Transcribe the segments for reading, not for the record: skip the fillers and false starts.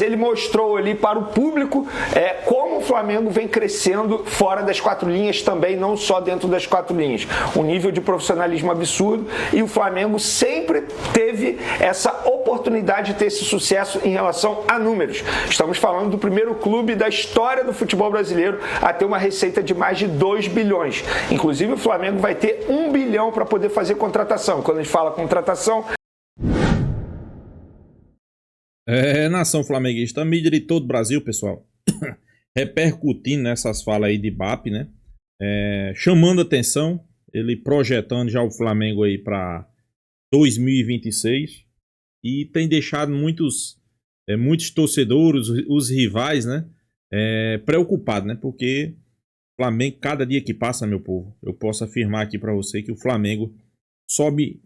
Ele mostrou ali para o público como o Flamengo vem crescendo fora das quatro linhas também, não só dentro das quatro linhas. Um nível de profissionalismo absurdo, e o Flamengo sempre teve essa oportunidade de ter esse sucesso em relação a números. Estamos falando do primeiro clube da história do futebol brasileiro a ter uma receita de mais de 2 bilhões. Inclusive o Flamengo vai ter 1 bilhão para poder fazer contratação. Quando a gente fala contratação... Nação flamenguista, a mídia de todo o Brasil, pessoal, repercutindo nessas falas aí de BAP, né? Chamando atenção, ele projetando já o Flamengo aí para 2026, e tem deixado muitos torcedores, os rivais, né? Preocupados, né? Porque o Flamengo, cada dia que passa, meu povo, eu posso afirmar aqui para você que o Flamengo sobe,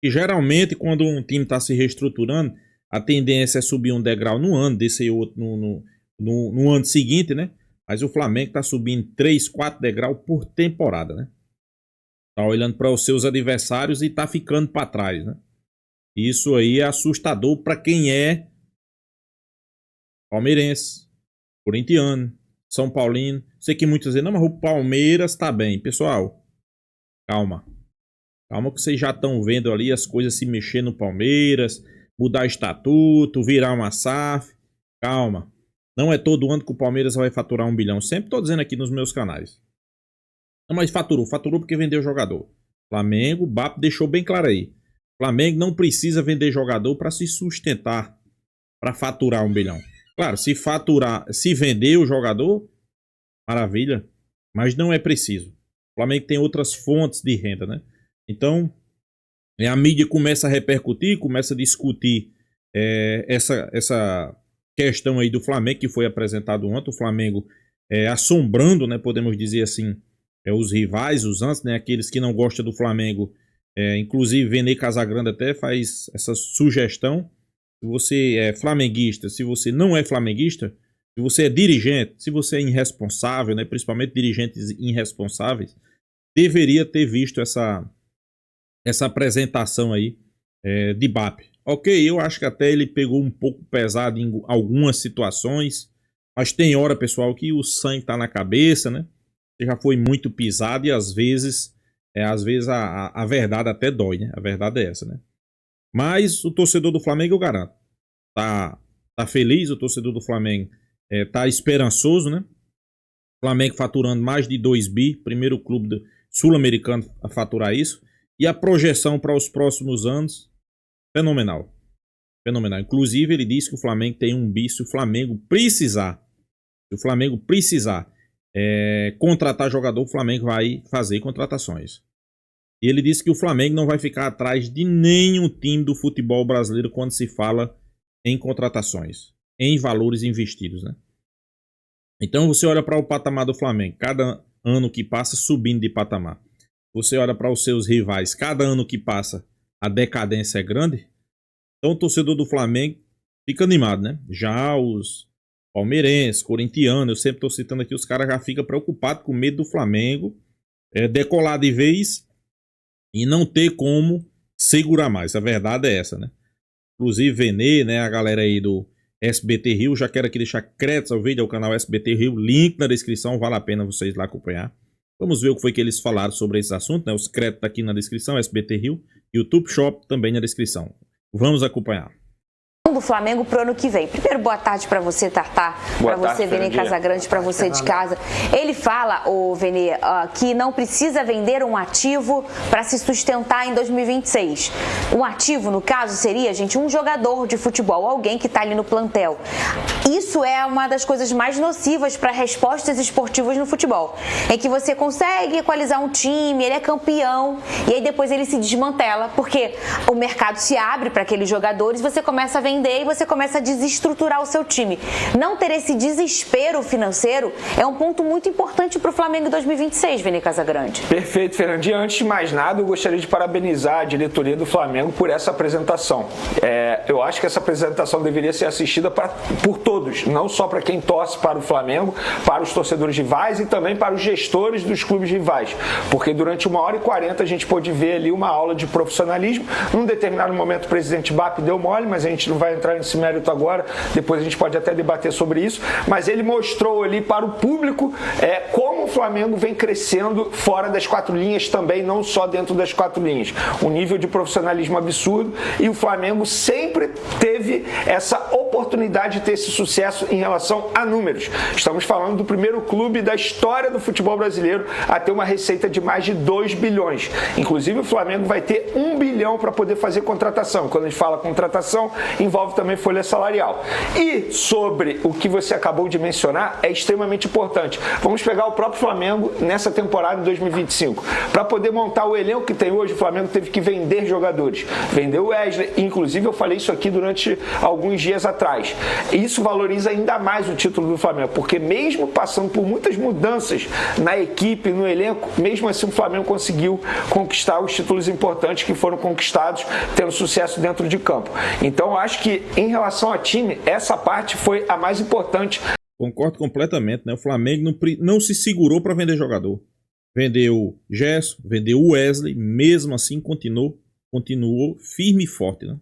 e geralmente quando um time está se reestruturando, a tendência é subir um degrau no ano, descer outro no ano seguinte, né? Mas o Flamengo está subindo 3, 4 degraus por temporada, né? Tá olhando para os seus adversários e tá ficando para trás, né? Isso aí é assustador para quem é palmeirense, corintiano, São Paulino. Sei que muitos dizem, não, mas o Palmeiras tá bem. Pessoal, calma. Calma que vocês já estão vendo ali as coisas se mexer no Palmeiras, mudar estatuto, virar uma SAF. Calma. Não é todo ano que o Palmeiras vai faturar 1 bilhão. Sempre tô dizendo aqui nos meus canais. Não, mas faturou porque vendeu jogador. Flamengo, o BAP deixou bem claro aí. Flamengo não precisa vender jogador para se sustentar, para faturar 1 bilhão. Claro, se vender o jogador, maravilha, mas não é preciso. O Flamengo tem outras fontes de renda, né? Então, a mídia começa a repercutir, começa a discutir essa questão aí do Flamengo, que foi apresentado ontem. O Flamengo assombrando, né, podemos dizer assim, os rivais, os antes, né, aqueles que não gostam do Flamengo. Inclusive, Vene Casagrande até faz essa sugestão. Se você é flamenguista, se você não é flamenguista, se você é dirigente, se você é irresponsável, né, principalmente dirigentes irresponsáveis, deveria ter visto essa apresentação aí de BAP. Ok, eu acho que até ele pegou um pouco pesado em algumas situações, mas tem hora, pessoal, que o sangue tá na cabeça, né? Você já foi muito pisado e às vezes a verdade até dói, né? A verdade é essa, né? Mas o torcedor do Flamengo, eu garanto, tá feliz, o torcedor do Flamengo tá esperançoso, né? Flamengo faturando mais de 2 bi, primeiro clube sul-americano a faturar isso. E a projeção para os próximos anos, fenomenal. Fenomenal. Inclusive, ele disse que o Flamengo tem 1 bi se o Flamengo precisar. Se o Flamengo precisar contratar jogador, o Flamengo vai fazer contratações. E ele disse que o Flamengo não vai ficar atrás de nenhum time do futebol brasileiro quando se fala em contratações, em valores investidos, né? Então, você olha para o patamar do Flamengo, cada ano que passa subindo de patamar. Você olha para os seus rivais, cada ano que passa a decadência é grande. Então o torcedor do Flamengo fica animado, né? Já os palmeirenses, corintianos, eu sempre estou citando aqui, os caras já ficam preocupados com medo do Flamengo decolar de vez e não ter como segurar mais. A verdade é essa, né? Inclusive Vene, né, a galera aí do SBT Rio, já quero aqui deixar créditos ao vídeo, ao canal SBT Rio, link na descrição, vale a pena vocês lá acompanhar. Vamos ver o que foi que eles falaram sobre esse assunto, né? Os créditos aqui na descrição, SBT Rio, YouTube Shop também na descrição. Vamos acompanhar. Do Flamengo pro ano que vem. Primeiro, boa tarde para você, Tartar, para você, Vene Casagrande, para você de casa. Ele fala, o Vene, que não precisa vender um ativo para se sustentar em 2026. Um ativo, no caso, seria, gente, um jogador de futebol, alguém que está ali no plantel. Isso é uma das coisas mais nocivas para respostas esportivas no futebol. É que você consegue equalizar um time, ele é campeão, e aí depois ele se desmantela, porque o mercado se abre para aqueles jogadores, você começa a vender e você começa a desestruturar o seu time. Não ter esse desespero financeiro é um ponto muito importante para o Flamengo em 2026, Vene Casagrande. Perfeito, Fernandinha. Antes de mais nada, eu gostaria de parabenizar a diretoria do Flamengo por essa apresentação. Eu acho que essa apresentação deveria ser assistida por todos, não só para quem torce para o Flamengo, para os torcedores rivais e também para os gestores dos clubes rivais, porque durante 1h40 a gente pôde ver ali uma aula de profissionalismo. Num determinado momento o presidente BAP deu mole, mas a gente não vai entrar nesse mérito agora, depois a gente pode até debater sobre isso, mas ele mostrou ali para o público como o Flamengo vem crescendo fora das quatro linhas também, não só dentro das quatro linhas. Um nível de profissionalismo absurdo, e o Flamengo sempre teve essa oportunidade de ter esse sucesso em relação a números. Estamos falando do primeiro clube da história do futebol brasileiro a ter uma receita de mais de 2 bilhões. Inclusive o Flamengo vai ter 1 bilhão para poder fazer contratação. Quando a gente fala contratação, envolve também folha salarial. E sobre o que você acabou de mencionar, é extremamente importante. Vamos pegar o próprio Flamengo nessa temporada de 2025. Para poder montar o elenco que tem hoje, o Flamengo teve que vender jogadores. Vendeu o Wesley, inclusive eu falei isso aqui durante alguns dias atrás. Isso valoriza ainda mais o título do Flamengo, porque mesmo passando por muitas mudanças na equipe, no elenco, mesmo assim o Flamengo conseguiu conquistar os títulos importantes que foram conquistados, tendo sucesso dentro de campo. Então eu acho que em relação ao time, essa parte foi a mais importante. Concordo completamente, né? O Flamengo não se segurou para vender jogador. Vendeu Gerson, vendeu o Wesley, mesmo assim continuou firme e forte, né?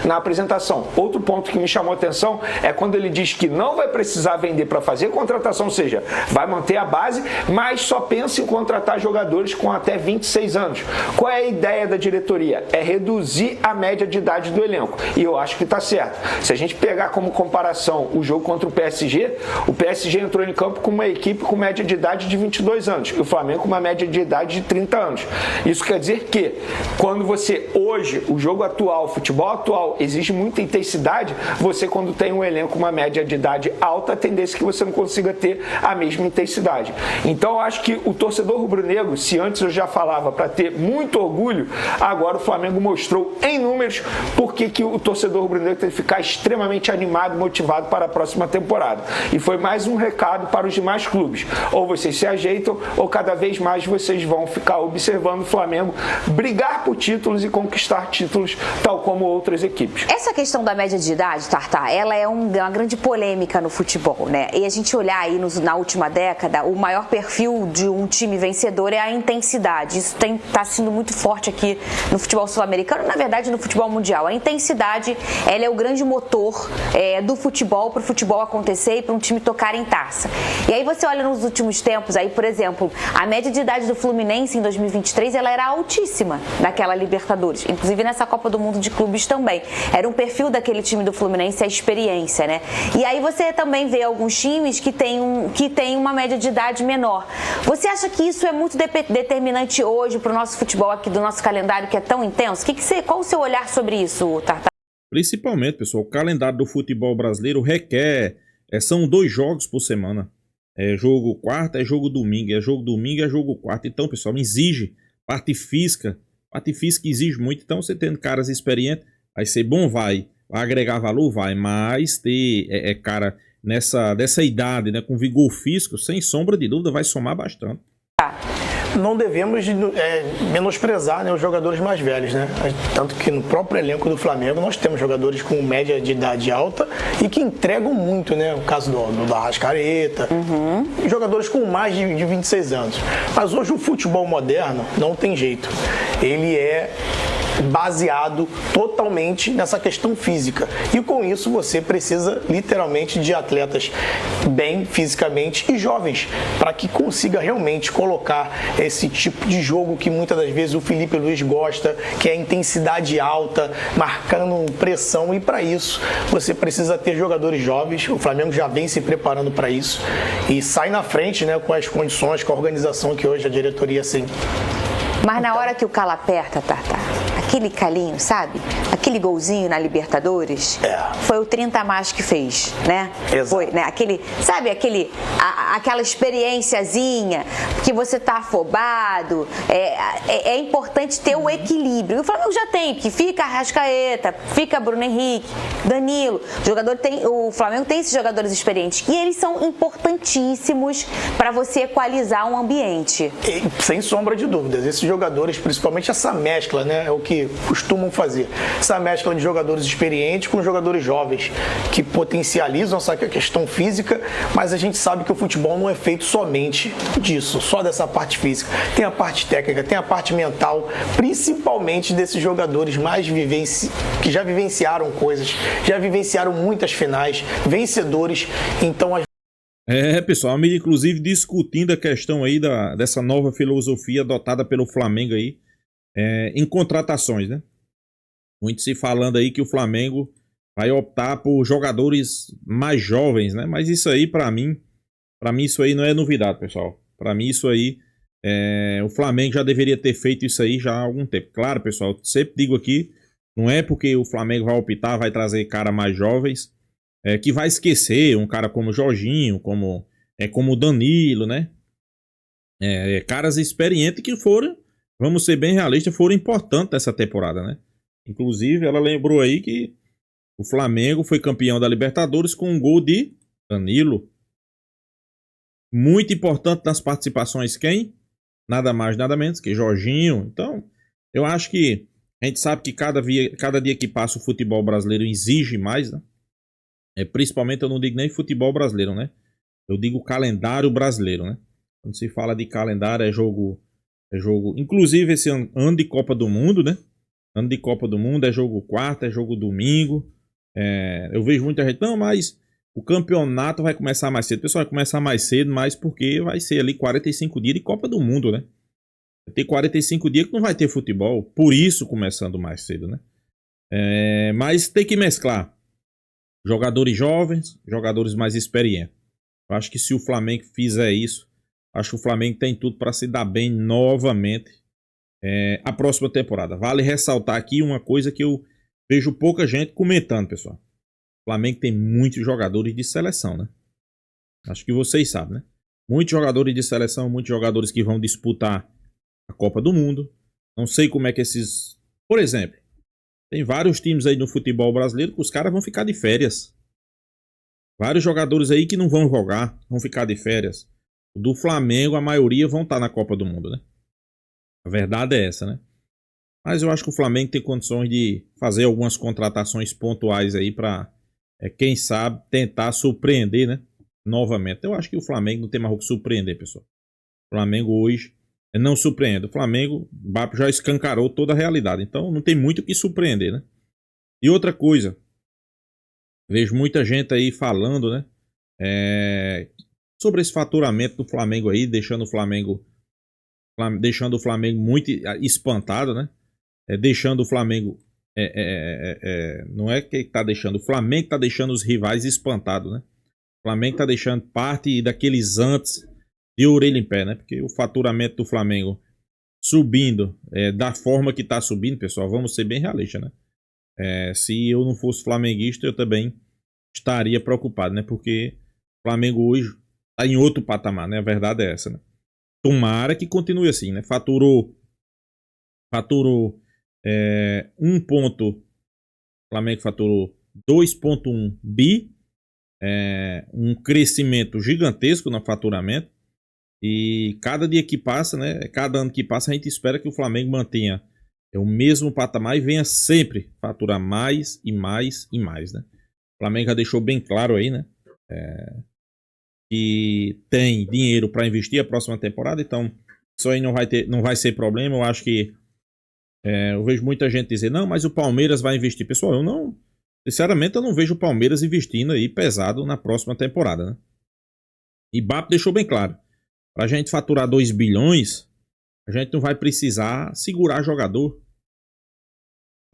Na apresentação, outro ponto que me chamou a atenção é quando ele diz que não vai precisar vender para fazer contratação, ou seja, vai manter a base, mas só pensa em contratar jogadores com até 26 anos. Qual é a ideia da diretoria? É reduzir a média de idade do elenco, e eu acho que está certo. Se a gente pegar como comparação o jogo contra o PSG entrou em campo com uma equipe com média de idade de 22 anos, e o Flamengo com uma média de idade de 30 anos. Isso quer dizer que quando você hoje, o jogo atual, o futebol atual, exige muita intensidade, você quando tem um elenco com uma média de idade alta, a tendência é que você não consiga ter a mesma intensidade. Então eu acho que o torcedor rubro-negro, se antes eu já falava para ter muito orgulho, agora o Flamengo mostrou em números porque que o torcedor rubro-negro tem que ficar extremamente animado e motivado para a próxima temporada. E foi mais um recado para os demais clubes. Ou vocês se ajeitam, ou cada vez mais vocês vão ficar observando o Flamengo brigar por títulos e conquistar títulos, tal como outras equipes. Essa questão da média de idade, Tartar, ela é uma grande polêmica no futebol, né? E a gente olhar aí na última década, o maior perfil de um time vencedor é a intensidade. Isso está sendo muito forte aqui no futebol sul-americano, na verdade no futebol mundial. A intensidade, ela é o grande motor do futebol, para o futebol acontecer e para um time tocar em taça. E aí você olha nos últimos tempos, aí, por exemplo, a média de idade do Fluminense em 2023, ela era altíssima naquela Libertadores, inclusive nessa Copa do Mundo de Clubes também. Era um perfil daquele time do Fluminense, a experiência, né? E aí você também vê alguns times que tem uma média de idade menor. Você acha que isso é muito determinante hoje para o nosso futebol aqui, do nosso calendário que é tão intenso? Qual o seu olhar sobre isso, Tartar? Principalmente, pessoal, o calendário do futebol brasileiro requer, são 2 jogos por semana. É jogo quarta, é jogo domingo, é jogo quarta. Então, pessoal, exige parte física exige muito. Então, você tendo caras experientes, vai ser bom, vai agregar valor, vai, mas ter cara dessa idade, né, com vigor físico, sem sombra de dúvida, vai somar bastante. Não devemos menosprezar, né, os jogadores mais velhos, né? Tanto que no próprio elenco do Flamengo nós temos jogadores com média de idade alta e que entregam muito, né? O caso do Arrascaeta, jogadores com mais de 26 anos. Mas hoje o futebol moderno não tem jeito. Ele é baseado totalmente nessa questão física. E com isso você precisa literalmente de atletas bem fisicamente e jovens, para que consiga realmente colocar esse tipo de jogo que muitas das vezes o Felipe Luiz gosta, que é a intensidade alta, marcando pressão, e para isso você precisa ter jogadores jovens. O Flamengo já vem se preparando para isso e sai na frente, né, com as condições, com a organização que hoje a diretoria tem. Mas na hora que o calo aperta, Tartar, aquele calinho, sabe? Aquele golzinho na Libertadores, foi o 30 a mais que fez, né? Exato. Foi, né? Aquela experiênciazinha, que você tá afobado, é importante ter o equilíbrio. E o Flamengo já tem, que fica Arrascaeta, fica Bruno Henrique, Danilo. O Flamengo tem esses jogadores experientes e eles são importantíssimos para você equalizar um ambiente. Sem sombra de dúvidas, esses jogadores, principalmente essa mescla, né, é o que costumam fazer. Essa mescla de jogadores experientes com jogadores jovens que potencializam essa questão física, mas a gente sabe que o futebol não é feito somente disso, só dessa parte física. Tem a parte técnica, tem a parte mental, principalmente desses jogadores mais que já vivenciaram coisas, já vivenciaram muitas finais, vencedores. Então pessoal, a mídia inclusive discutindo a questão aí dessa nova filosofia adotada pelo Flamengo aí em contratações, né? Muito se falando aí que o Flamengo vai optar por jogadores mais jovens, né? Mas isso aí, para mim isso aí não é novidade, pessoal. Para mim isso aí, o Flamengo já deveria ter feito isso aí já há algum tempo. Claro, pessoal, eu sempre digo aqui, não é porque o Flamengo vai optar, vai trazer cara mais jovens, que vai esquecer um cara como o Jorginho, como o Danilo, né? Caras experientes que foram, vamos ser bem realistas, foram importantes nessa temporada, né? Inclusive, ela lembrou aí que o Flamengo foi campeão da Libertadores com um gol de Danilo. Muito importante nas participações, quem? Nada mais, nada menos que Jorginho. Então, eu acho que a gente sabe que cada dia que passa o futebol brasileiro exige mais, né? Principalmente eu não digo nem futebol brasileiro, né? Eu digo calendário brasileiro, né? Quando se fala de calendário é jogo... Inclusive esse ano de Copa do Mundo, né? Ano de Copa do Mundo é jogo quarta, é jogo domingo. Eu vejo muita gente, não, mas o campeonato vai começar mais cedo. O pessoal vai começar mais cedo, mas porque vai ser ali 45 dias de Copa do Mundo, né? Vai ter 45 dias que não vai ter futebol, por isso começando mais cedo, né? Mas tem que mesclar jogadores jovens, jogadores mais experientes. Eu acho que se o Flamengo fizer isso, acho que o Flamengo tem tudo para se dar bem novamente a próxima temporada. Vale ressaltar aqui uma coisa que eu vejo pouca gente comentando, pessoal. O Flamengo tem muitos jogadores de seleção, né? Acho que vocês sabem, né? Muitos jogadores de seleção, muitos jogadores que vão disputar a Copa do Mundo. Não sei como é que esses... Por exemplo, tem vários times aí no futebol brasileiro que os caras vão ficar de férias. Vários jogadores aí que não vão jogar, vão ficar de férias. Do Flamengo, a maioria vão estar na Copa do Mundo, né? A verdade é essa, né? Mas eu acho que o Flamengo tem condições de fazer algumas contratações pontuais aí para, quem sabe, tentar surpreender, né? Novamente. Eu acho que o Flamengo não tem mais o que surpreender, pessoal. O Flamengo hoje não surpreende. O Flamengo, o BAP já escancarou toda a realidade. Então não tem muito o que surpreender, né? E outra coisa, vejo muita gente aí falando, né? Sobre esse faturamento do Flamengo aí, deixando o Flamengo muito espantado, né? Deixando o Flamengo... não é que tá deixando, o Flamengo tá deixando os rivais espantados, né? O Flamengo tá deixando parte daqueles antes de orelha em pé, né? Porque o faturamento do Flamengo subindo da forma que tá subindo, pessoal, vamos ser bem realistas, né? Se eu não fosse flamenguista, eu também estaria preocupado, né? Porque o Flamengo hoje tá em outro patamar, né? A verdade é essa, né? Tomara que continue assim, né? Faturou o Flamengo faturou 2,1 bi, um crescimento gigantesco no faturamento, e cada dia que passa, né, cada ano que passa, a gente espera que o Flamengo mantenha o mesmo patamar e venha sempre faturar mais e mais e mais, né? O Flamengo já deixou bem claro aí, né, que tem dinheiro para investir a próxima temporada, então isso aí não vai ser problema. Eu acho que eu vejo muita gente dizer, não, mas o Palmeiras vai investir. Pessoal, sinceramente, eu não vejo o Palmeiras investindo aí pesado na próxima temporada, né? E BAP deixou bem claro, para a gente faturar 2 bilhões, a gente não vai precisar segurar jogador.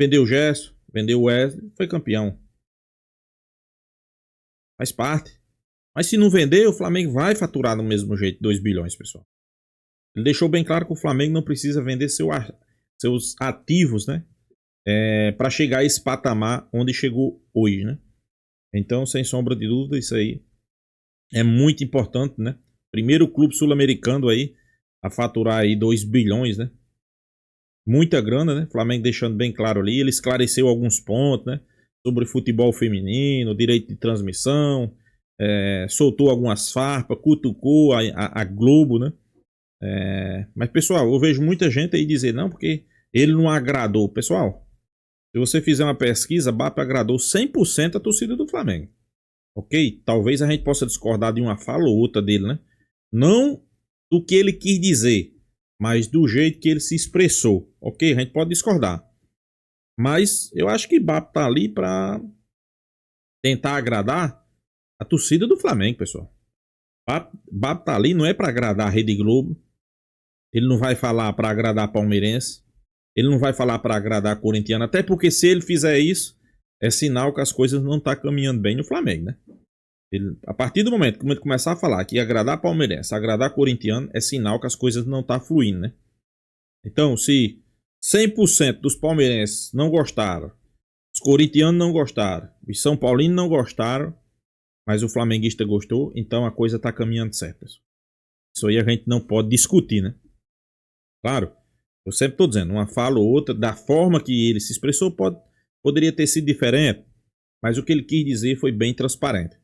Vendeu o Gerson, vendeu o Wesley, foi campeão. Faz parte. Mas se não vender, o Flamengo vai faturar do mesmo jeito 2 bilhões, pessoal. Ele deixou bem claro que o Flamengo não precisa vender seus ativos, né? Para chegar a esse patamar onde chegou hoje, né? Então, sem sombra de dúvida, isso aí é muito importante, né? Primeiro clube sul-americano aí a faturar aí 2 bilhões, né? Muita grana, né? O Flamengo deixando bem claro ali. Ele esclareceu alguns pontos, né? Sobre futebol feminino, direito de transmissão, soltou algumas farpas, cutucou a Globo, né? Mas, pessoal, eu vejo muita gente aí dizer, não, porque Ele não agradou, pessoal. Se você fizer uma pesquisa, BAP agradou 100% a torcida do Flamengo. Ok? Talvez a gente possa discordar de uma fala ou outra dele, né? Não do que ele quis dizer, mas do jeito que ele se expressou. Ok? A gente pode discordar. Mas eu acho que BAP tá ali para tentar agradar a torcida do Flamengo, pessoal. BAP tá ali não é para agradar a Rede Globo. Ele não vai falar para agradar a palmeirense. Ele não vai falar para agradar a corintiana. Até porque se ele fizer isso, é sinal que as coisas não estão caminhando bem no Flamengo, né? A partir do momento que ele começar a falar que agradar a palmeirense, agradar a corintiano, é sinal que as coisas não estão fluindo, né? Então, se 100% dos palmeirenses não gostaram, os corintianos não gostaram, os são paulinos não gostaram, mas o flamenguista gostou, então a coisa está caminhando certo. Isso aí a gente não pode discutir, né? Claro, eu sempre estou dizendo, uma fala ou outra, da forma que ele se expressou, poderia ter sido diferente, mas o que ele quis dizer foi bem transparente.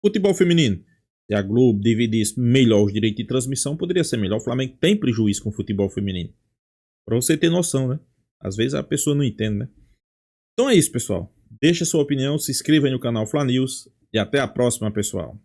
Futebol feminino, se a Globo dividisse melhor os direitos de transmissão, poderia ser melhor. O Flamengo tem prejuízo com o futebol feminino. Para você ter noção, né? Às vezes a pessoa não entende, né? Então é isso, pessoal. Deixa sua opinião, se inscreva aí no canal Fla News e até a próxima, pessoal.